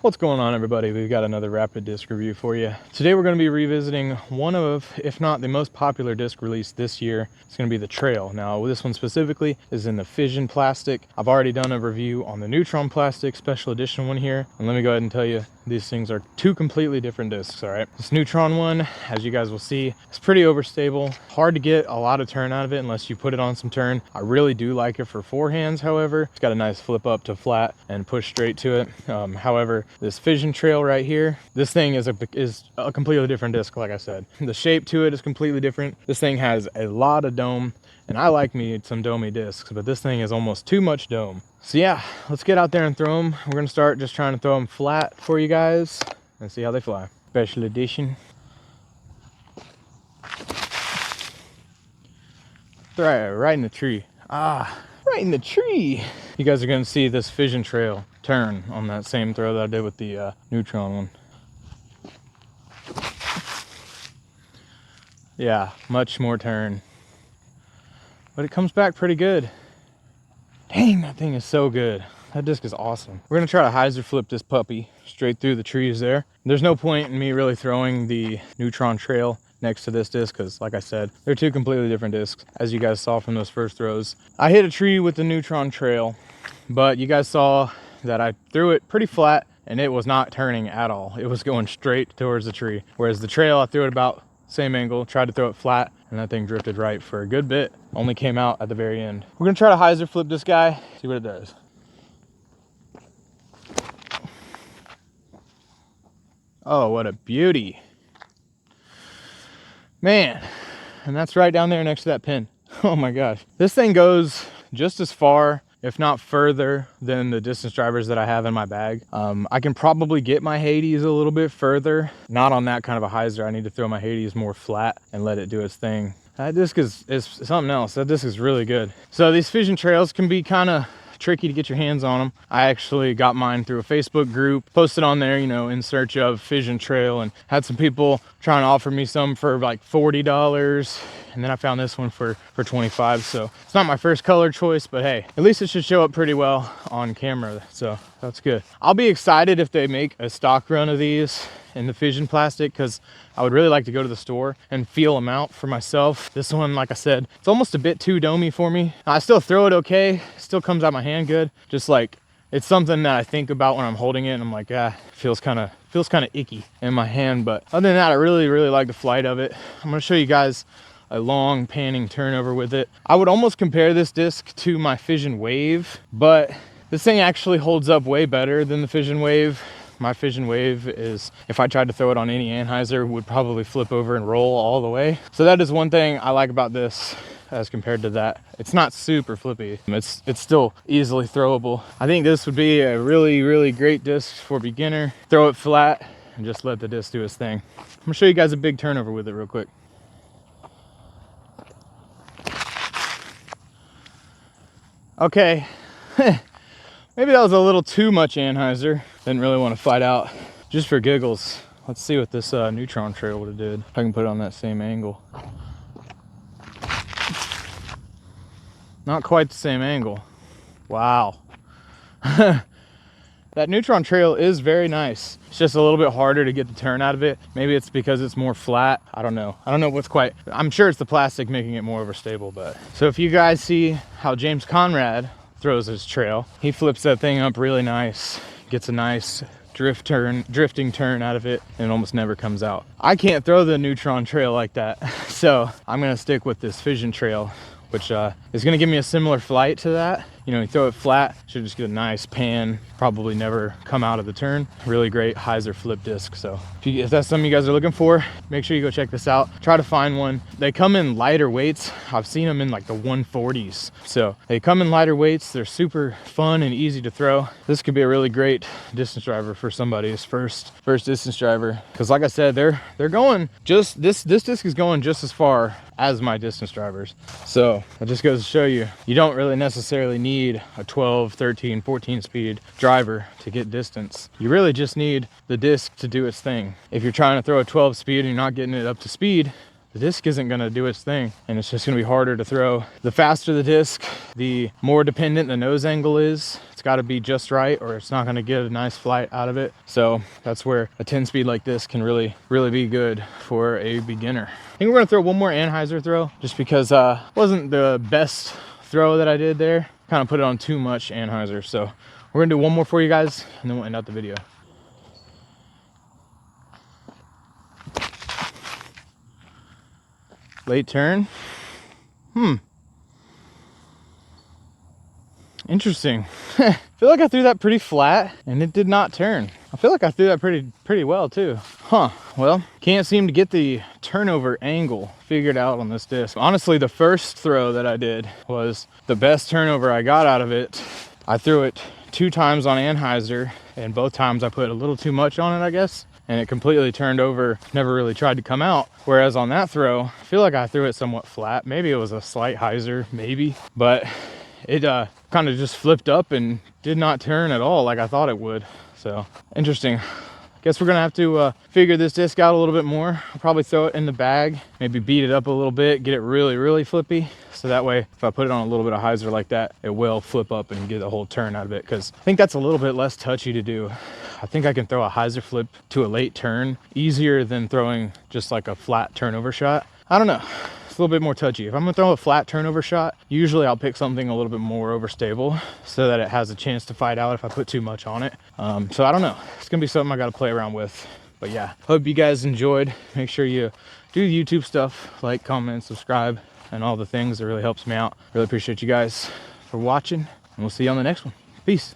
What's going on, everybody? We've got another rapid disc review for you. Today we're going to be revisiting one of, if not the most popular disc released this year. It's going to be the Trail. Now this one specifically is in the Fission plastic. I've already done a review on the Neutron plastic special edition one here, and let me go ahead and tell you, these things are two completely different discs. All right, this Neutron one, as you guys will see, is pretty overstable, hard to get a lot of turn out of it unless you put it on some turn. I really do like it for forehands. However, it's got a nice flip up to flat and push straight to it. However, this Fission Trail right here, this thing is a completely different disc. Like I said, the shape to it is completely different. This thing has a lot of dome, and I like me some domey discs, but this thing is almost too much dome. So yeah, let's get out there and throw them. We're gonna start just trying to throw them flat for you guys and see how they fly. Special edition. Right in the tree. Right in the tree. You guys are gonna see this Fission Trail turn on that same throw that I did with the Neutron one. Yeah, much more turn, but it comes back pretty good. Dang, that thing is so good. That disc is awesome. We're gonna try to hyzer flip this puppy straight through the trees there. There's no point in me really throwing the Neutron Trail next to this disc because, like I said, they're two completely different discs, as you guys saw from those first throws. I hit a tree with the Neutron Trail, but you guys saw that I threw it pretty flat and it was not turning at all. It was going straight towards the tree. Whereas the Trail, I threw it about same angle, tried to throw it flat, and that thing drifted right for a good bit. Only came out at the very end. We're gonna try to hyzer flip this guy, see what it does. Oh, what a beauty. Man, and that's right down there next to that pin. Oh my gosh. This thing goes just as far, if not further, than the distance drivers that I have in my bag. I can probably get my Hades a little bit further. Not on that kind of a hyzer. I need to throw my Hades more flat and let it do its thing. That disc is something else. That disc is really good. So these Fission Trails can be kind of tricky to get your hands on them. I actually got mine through a Facebook group, posted on there, you know, in search of Fission Trail, and had some people trying to offer me some for like $40, and then I found this one for 25. So it's not my first color choice, but hey, at least it should show up pretty well on camera, so that's good. I'll be excited if they make a stock run of these in the Fission plastic, because I would really like to go to the store and feel them out for myself. This one, like I said, it's almost a bit too domey for me. I still throw it okay, it still comes out my hand good, just like it's something that I think about when I'm holding it, and I'm like, feels kind of icky in my hand. But other than that, I really like the flight of it. I'm going to show you guys a long panning turnover with it. I would almost compare this disc to my Fission Wave, but this thing actually holds up way better than the Fission Wave. My Fission Wave is, if I tried to throw it on any anhyzer, would probably flip over and roll all the way. So that is one thing I like about this as compared to that. It's not super flippy. It's still easily throwable. I think this would be a really great disc for beginner. Throw it flat and just let the disc do its thing. I'm gonna show you guys a big turnover with it real quick. Okay. Maybe that was a little too much anhyzer. Didn't really want to fight out. Just for giggles, let's see what this Neutron Trail would have did. If I can put it on that same angle. Not quite the same angle. Wow. That Neutron Trail is very nice. It's just a little bit harder to get the turn out of it. Maybe it's because it's more flat. I don't know. I don't know what's quite, I'm sure it's the plastic making it more overstable, but. So if you guys see how James Conrad throws his Trail, he flips that thing up really nice, gets a nice drifting turn out of it, and it almost never comes out. I can't throw the Neutron Trail like that, so I'm gonna stick with this Fission Trail, which is gonna give me a similar flight to that. You know, you throw it flat, should just get a nice pan, probably never come out of the turn. Really great hyzer flip disc. So if that's something you guys are looking for, make sure you go check this out. Try to find one. They come in lighter weights. I've seen them in like the 140s. So they come in lighter weights. They're super fun and easy to throw. This could be a really great distance driver for somebody's first distance driver. Cause like I said, they're going just, this disc is going just as far as my distance drivers. So it just goes to show you, you don't really necessarily need a 12, 13, 14 speed driver to get distance. You really just need the disc to do its thing. If you're trying to throw a 12 speed and you're not getting it up to speed, the disc isn't gonna do its thing, and it's just gonna be harder to throw. The faster the disc, the more dependent the nose angle is. It's gotta be just right, or it's not gonna get a nice flight out of it. So that's where a 10 speed like this can really be good for a beginner. I think we're gonna throw one more Anheuser throw, just because wasn't the best throw that I did there. Kind of put it on too much Anheuser. So we're gonna do one more for you guys, and then we'll end out the video. Late turn. Interesting. I feel like I threw that pretty flat and it did not turn. I feel like I threw that pretty well too. Well, can't seem to get the turnover angle figured out on this disc. Honestly, the first throw that I did was the best turnover I got out of it. I threw it 2 times on Anheuser, and both times I put a little too much on it, I guess, and it completely turned over, never really tried to come out. Whereas on that throw, I feel like I threw it somewhat flat. Maybe it was a slight hyzer, maybe, but it kind of just flipped up and did not turn at all like I thought it would. So interesting. Guess we're gonna have to figure this disc out a little bit more. I'll probably throw it in the bag, maybe beat it up a little bit, get it really flippy. So that way, if I put it on a little bit of hyzer like that, it will flip up and get a whole turn out of it. Because I think that's a little bit less touchy to do. I think I can throw a hyzer flip to a late turn easier than throwing just like a flat turnover shot. I don't know. It's a little bit more touchy. If I'm gonna throw a flat turnover shot, usually I'll pick something a little bit more overstable so that it has a chance to fight out if I put too much on it. So I don't know. It's gonna be something I gotta play around with. But yeah, hope you guys enjoyed. Make sure you do the YouTube stuff, like, comment, subscribe, and all the things. It really helps me out. Really appreciate you guys for watching, and we'll see you on the next one. Peace.